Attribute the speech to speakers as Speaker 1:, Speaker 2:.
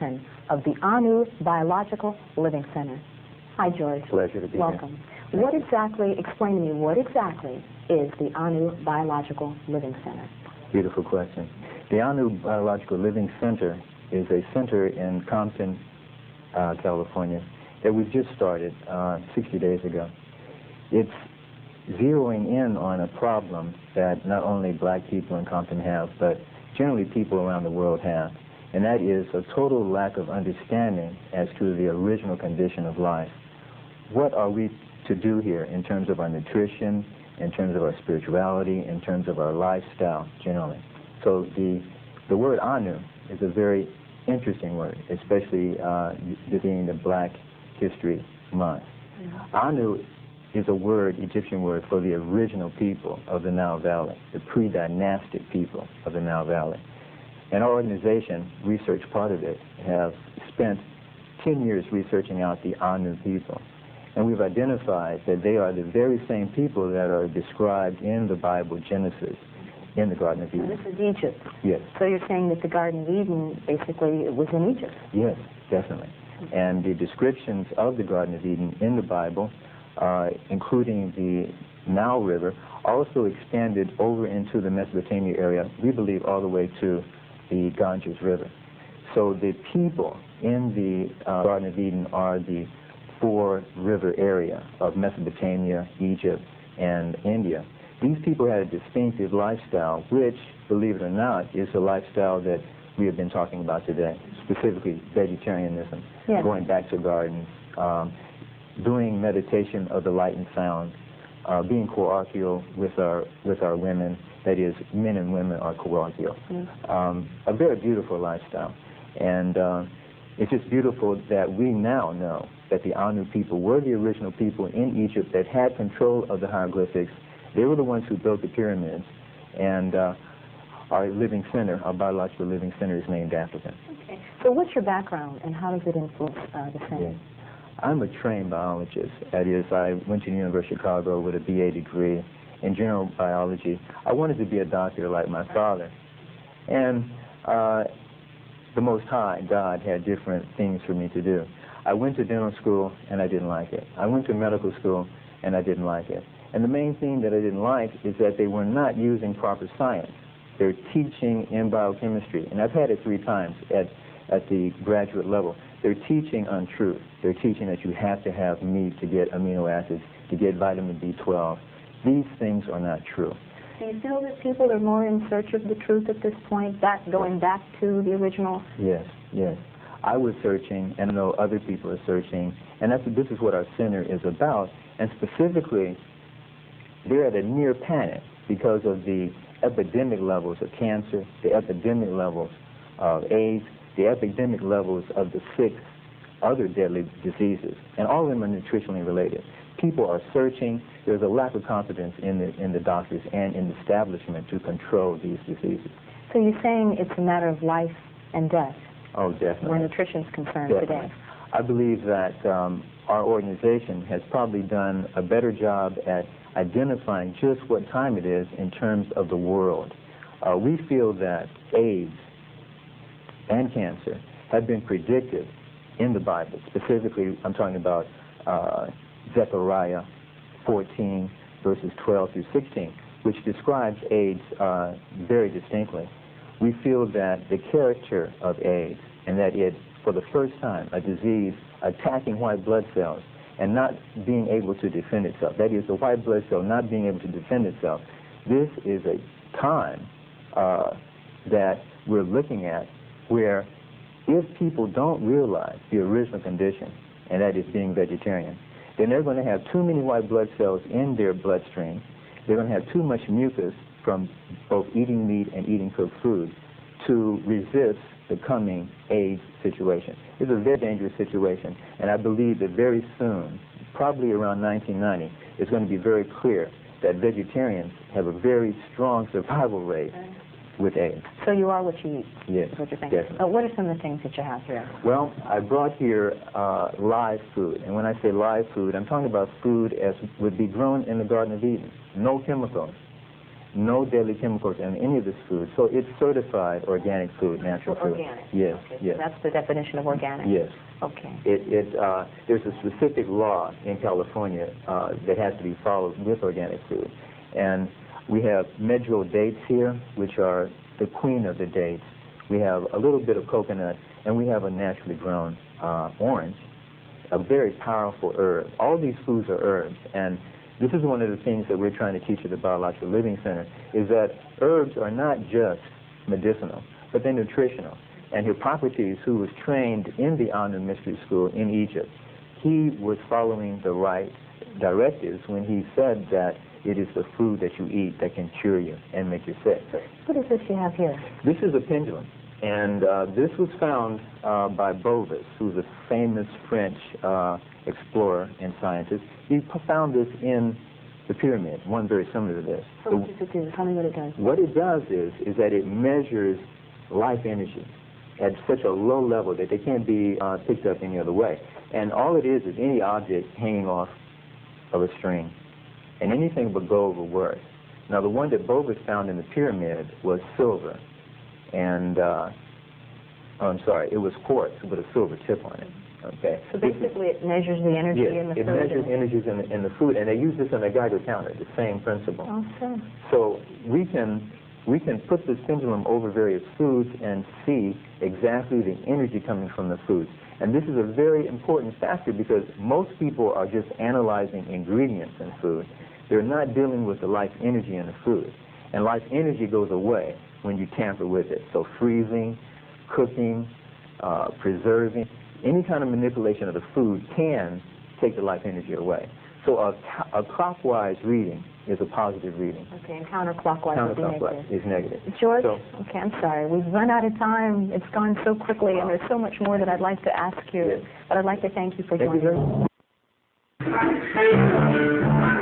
Speaker 1: of the AnnuBioLivCTR Living Center. Hi, George.
Speaker 2: Pleasure to be here.
Speaker 1: Welcome. Explain to me, what exactly is the AnnuBioLivCTR Living Center?
Speaker 2: Beautiful question. The AnnuBioLivCTR Living Center is a center in Compton, California, that we've just started 60 days ago. It's zeroing in on a problem that not only black people in Compton have, but generally people around the world have, and that is a total lack of understanding as to the original condition of life. What are we to do here in terms of our nutrition, in terms of our spirituality, in terms of our lifestyle generally? So the word Anu is a very interesting word, especially being the Black History Month. Anu is a word, Egyptian word, for the original people of the Nile Valley, the pre-dynastic people of the Nile Valley. And our organization, research part of it, have spent 10 years researching out the Anu people. And we've identified that they are the very same people that are described in the Bible, Genesis, in the Garden of Eden.
Speaker 1: This is Egypt.
Speaker 2: Yes.
Speaker 1: So you're saying that the Garden of Eden basically was in Egypt?
Speaker 2: Yes, definitely. And the descriptions of the Garden of Eden in the Bible, including the Nile River, also expanded over into the Mesopotamia area, we believe all the way to the Ganges River. So the people in the Garden of Eden are the four-river area of Mesopotamia, Egypt, and India. These people had a distinctive lifestyle, which, believe it or not, is the lifestyle that we have been talking about today, specifically vegetarianism,
Speaker 1: yes.
Speaker 2: Going back to gardens, doing meditation of the light and sound, being coarcheal with our women, that is, men and women are coarcheal. A very beautiful lifestyle. And it's just beautiful that we now know that the Anu people were the original people in Egypt that had control of the hieroglyphics. They were the ones who built the pyramids. And our living center, our biological living center, is named after them.
Speaker 1: Okay. So what's your background and how does it influence the center?
Speaker 2: Yeah. I'm a trained biologist. That is, I went to the University of Chicago with a BA degree in general biology. I wanted to be a doctor like my father. And the Most High, God, had different things for me to do. I went to dental school and I didn't like it. I went to medical school and I didn't like it. And the main thing that I didn't like is that they were not using proper science. They're teaching in biochemistry, and I've had it 3 times at the graduate level. They're teaching untruth. They're teaching that you have to have meat to get amino acids, to get vitamin B12. These things are not true.
Speaker 1: Do you feel that people are more in search of the truth at this point, going back to the original?
Speaker 2: Yes, yes. I was searching, and I know other people are searching, and this is what our center is about. And specifically, they're at a near panic because of the epidemic levels of cancer, the epidemic levels of AIDS, the epidemic levels of the 6 other deadly diseases, and all of them are nutritionally related. People are searching. There's a lack of confidence in the doctors and in the establishment to control these diseases.
Speaker 1: So you're saying it's a matter of life and death?
Speaker 2: Oh, definitely.
Speaker 1: Where nutrition is concerned
Speaker 2: definitely.
Speaker 1: Today?
Speaker 2: I believe that our organization has probably done a better job at identifying just what time it is in terms of the world. We feel that AIDS and cancer have been predicted in the Bible. Specifically, I'm talking about Zechariah 14, verses 12 through 16, which describes AIDS very distinctly. We feel that the character of AIDS, and that it, for the first time, a disease attacking white blood cells and not being able to defend itself, that is, the white blood cell not being able to defend itself, this is a time that we're looking at where if people don't realize the original condition, and that is being vegetarian, then they're going to have too many white blood cells in their bloodstream. They're going to have too much mucus from both eating meat and eating cooked food to resist the coming AIDS situation. It's a very dangerous situation, and I believe that very soon, probably around 1990, it's going to be very clear that vegetarians have a very strong survival rate with AIDS.
Speaker 1: So you are what you eat?
Speaker 2: Yes,
Speaker 1: is what you're saying.
Speaker 2: definitely.
Speaker 1: What are some of the things that you have here?
Speaker 2: Well, I brought here live food, and when I say live food, I'm talking about food as would be grown in the Garden of Eden. No chemicals. no deadly chemicals in any of this food. So it's certified organic food, natural food.
Speaker 1: Organic?
Speaker 2: Yes,
Speaker 1: okay,
Speaker 2: yes.
Speaker 1: So that's the definition of organic?
Speaker 2: Yes.
Speaker 1: Okay.
Speaker 2: There's a specific law in California that has to be followed with organic food. And we have medjool dates here, which are the queen of the dates. We have a little bit of coconut, and we have a naturally grown orange, a very powerful herb. All these foods are herbs, and this is one of the things that we're trying to teach at the Biological Living Center, is that herbs are not just medicinal, but they're nutritional. And Hippocrates, who was trained in the Annu Mystery School in Egypt, he was following the right directives when he said that it is the food that you eat that can cure you and make you sick.
Speaker 1: What is this you have here?
Speaker 2: This is a pendulum, and this was found by Bovis, who's a famous French explorer and scientist. He found this in the pyramid, one very similar to this.
Speaker 1: So what does it do? Tell me what it does.
Speaker 2: What it does is that it measures life energy at such a low level that they can't be picked up any other way. And all it is any object hanging off of a string. And anything but gold will work. Now, the one that Bovis found in the pyramid was silver. And, it was quartz with a silver tip on it. Okay.
Speaker 1: So basically it measures the energy in the food.
Speaker 2: It measures energies in the food, and they use this on a Geiger counter, the same principle.
Speaker 1: Okay.
Speaker 2: So we can put this pendulum over various foods and see exactly the energy coming from the foods. And this is a very important factor because most people are just analyzing ingredients in food. They're not dealing with the life energy in the food. And life energy goes away when you tamper with it. So freezing, cooking, preserving, any kind of manipulation of the food can take the life energy away. So a clockwise reading is a positive reading.
Speaker 1: Okay, and counterclockwise
Speaker 2: is negative.
Speaker 1: George, okay, I'm sorry. We've run out of time. It's gone so quickly, and there's so much more that I'd like to ask you.
Speaker 2: Yes.
Speaker 1: But I'd like to thank you for
Speaker 2: Thank
Speaker 1: joining
Speaker 2: you very much.